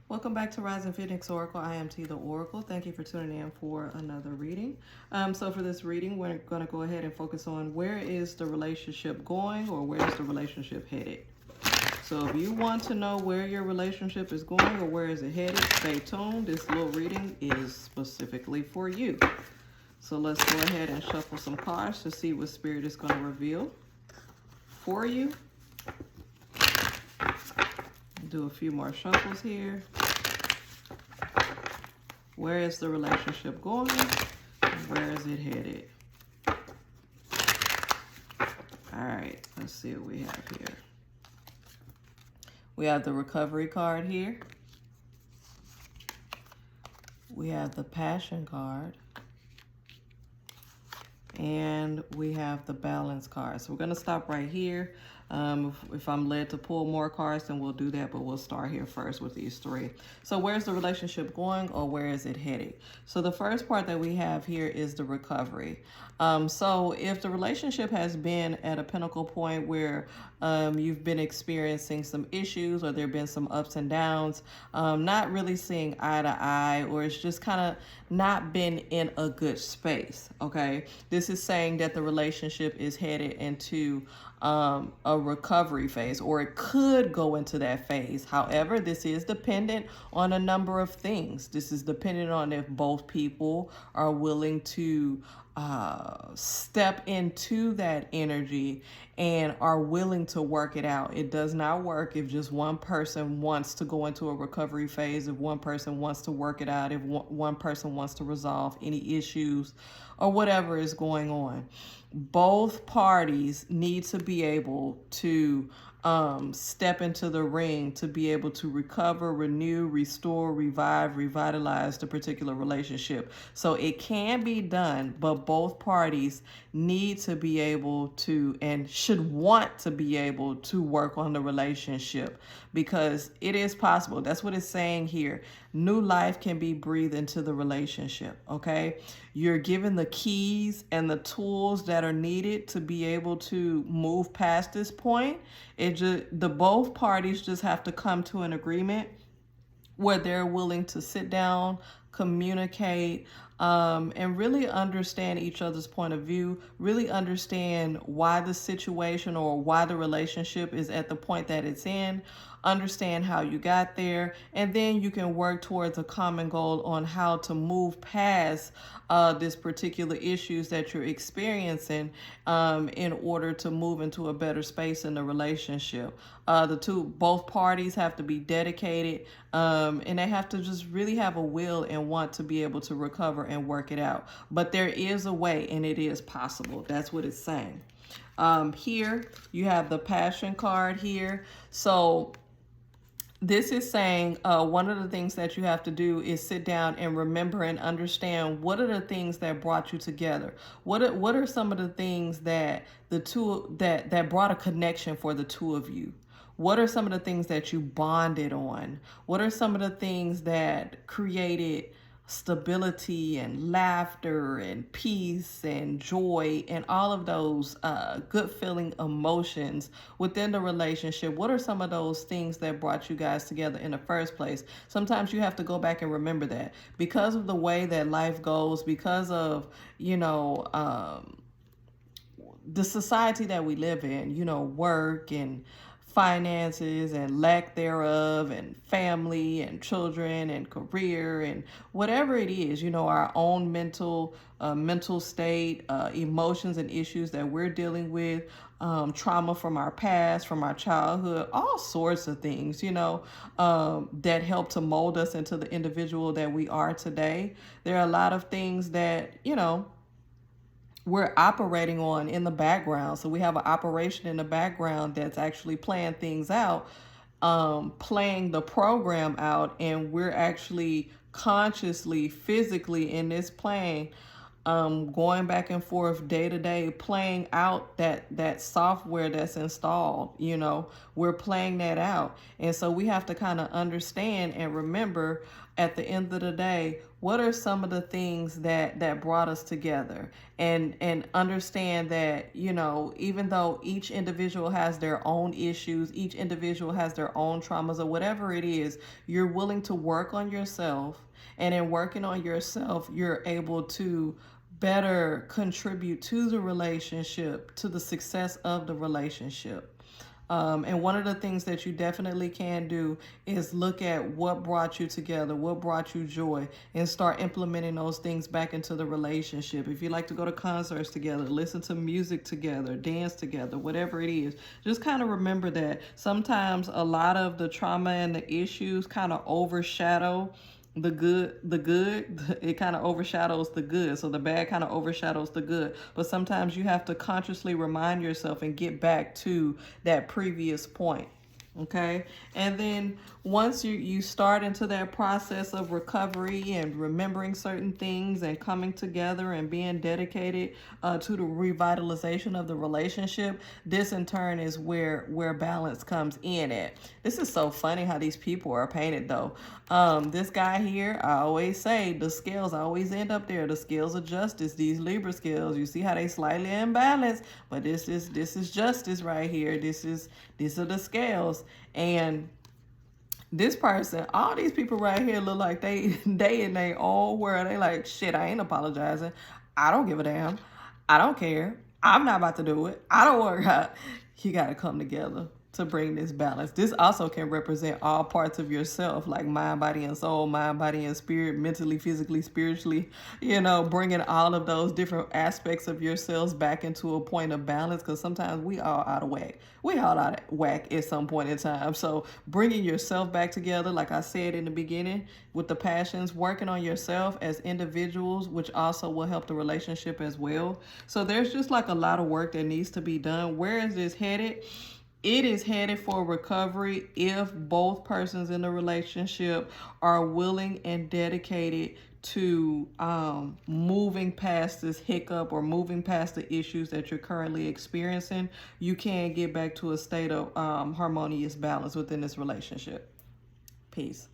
Welcome back to Rising Phoenix Oracle. I am T the Oracle. Thank you for tuning in for another reading. So for this reading, we're going to go ahead and focus on where is the relationship going, or where is the relationship headed. So if you want to know where your relationship is going or where is it headed, stay tuned. This little reading is specifically for you. So let's go ahead and shuffle some cards to see what Spirit is going to reveal for you. Do a few more shuffles here. Where is the relationship going? Where is it headed? All right, let's see what we have here. We have the recovery card here. We have the passion card. And we have the balance card. So we're going to stop right here. If I'm led to pull more cards, then we'll do that, but we'll start here first with these three. So where's the relationship going, or where is it headed? So the first part that we have here is the recovery. So if the relationship has been at a pinnacle point where you've been experiencing some issues, or there have been some ups and downs, not really seeing eye to eye, or it's just kind of not been in a good space, okay? This is saying that the relationship is headed into a recovery phase, or it could go into that phase. However, this is dependent on a number of things. This is dependent on if both people are willing to step into that energy and are willing to work it out. It does not work if just one person wants to go into a recovery phase, if one person wants to work it out, if one person wants to resolve any issues or whatever is going on. Both parties need to be able to step into the ring to be able to recover, renew, restore, revive, revitalize the particular relationship. So it can be done, but both parties need to be able to, and should want to be able to, work on the relationship, because it is possible. That's what it's saying here. New life can be breathed into the relationship, okay? You're given the keys and the tools that are needed to be able to move past this point. Both parties just have to come to an agreement where they're willing to sit down, communicate, and really understand each other's point of view, really understand why the situation or why the relationship is at the point that it's in, understand how you got there, and then you can work towards a common goal on how to move past this particular issues that you're experiencing in order to move into a better space in the relationship. Both parties have to be dedicated, and they have to just really have a will and want to be able to recover and work it out. But there is a way, and it is possible. That's what it's saying. Here you have the passion card here. So this is saying one of the things that you have to do is sit down and remember and understand what are the things that brought you together. What are some of the things that that brought a connection for the two of you? What are some of the things that you bonded on? What are some of the things that created stability and laughter and peace and joy and all of those good feeling emotions within the relationship? What are some of those things that brought you guys together in the first place? Sometimes you have to go back and remember that, because of the way that life goes, because of, the society that we live in, work and finances and lack thereof, and family and children and career and whatever it is, our own mental state, emotions and issues that we're dealing with, trauma from our past, from our childhood, all sorts of things, that help to mold us into the individual that we are today. There are a lot of things that, we're operating on in the background. So we have an operation in the background that's actually playing things out, playing the program out, and we're actually consciously, physically in this plane, going back and forth day to day, playing out that software that's installed. We're playing that out. And so we have to kind of understand and remember, at the end of the day, what are some of the things that brought us together, and understand that, you know, even though each individual has their own issues, each individual has their own traumas or whatever it is, you're willing to work on yourself, and in working on yourself, you're able to better contribute to the relationship, to the success of the relationship. And one of the things that you definitely can do is look at what brought you together, what brought you joy, and start implementing those things back into the relationship. If you like to go to concerts together, listen to music together, dance together, whatever it is, just kind of remember that sometimes a lot of the trauma and the issues kind of overshadow the good. It kind of overshadows the good, so the bad kind of overshadows the good. But sometimes you have to consciously remind yourself and get back to that previous point. Okay, and then once you start into that process of recovery and remembering certain things and coming together and being dedicated to the revitalization of the relationship, this in turn is where balance comes in at. This is so funny how these people are painted though. This guy here, I always say the scales always end up there. The scales of justice, these Libra scales. You see how they slightly imbalanced, but this is justice right here. These are the scales. And this person, all these people right here look like they in their own world. They like, shit, I ain't apologizing. I don't give a damn. I don't care. I'm not about to do it. I don't work out. You got to come together to bring this balance. This also can represent all parts of yourself, like mind, body, and soul, mind, body, and spirit, mentally, physically, spiritually, you know, bringing all of those different aspects of yourselves back into a point of balance, because sometimes we all out of whack. We all out of whack at some point in time. So bringing yourself back together, like I said in the beginning, with the passions, working on yourself as individuals, which also will help the relationship as well. So there's just like a lot of work that needs to be done. Where is this headed? It is headed for recovery if both persons in the relationship are willing and dedicated to moving past this hiccup or moving past the issues that you're currently experiencing. You can get back to a state of harmonious balance within this relationship. Peace.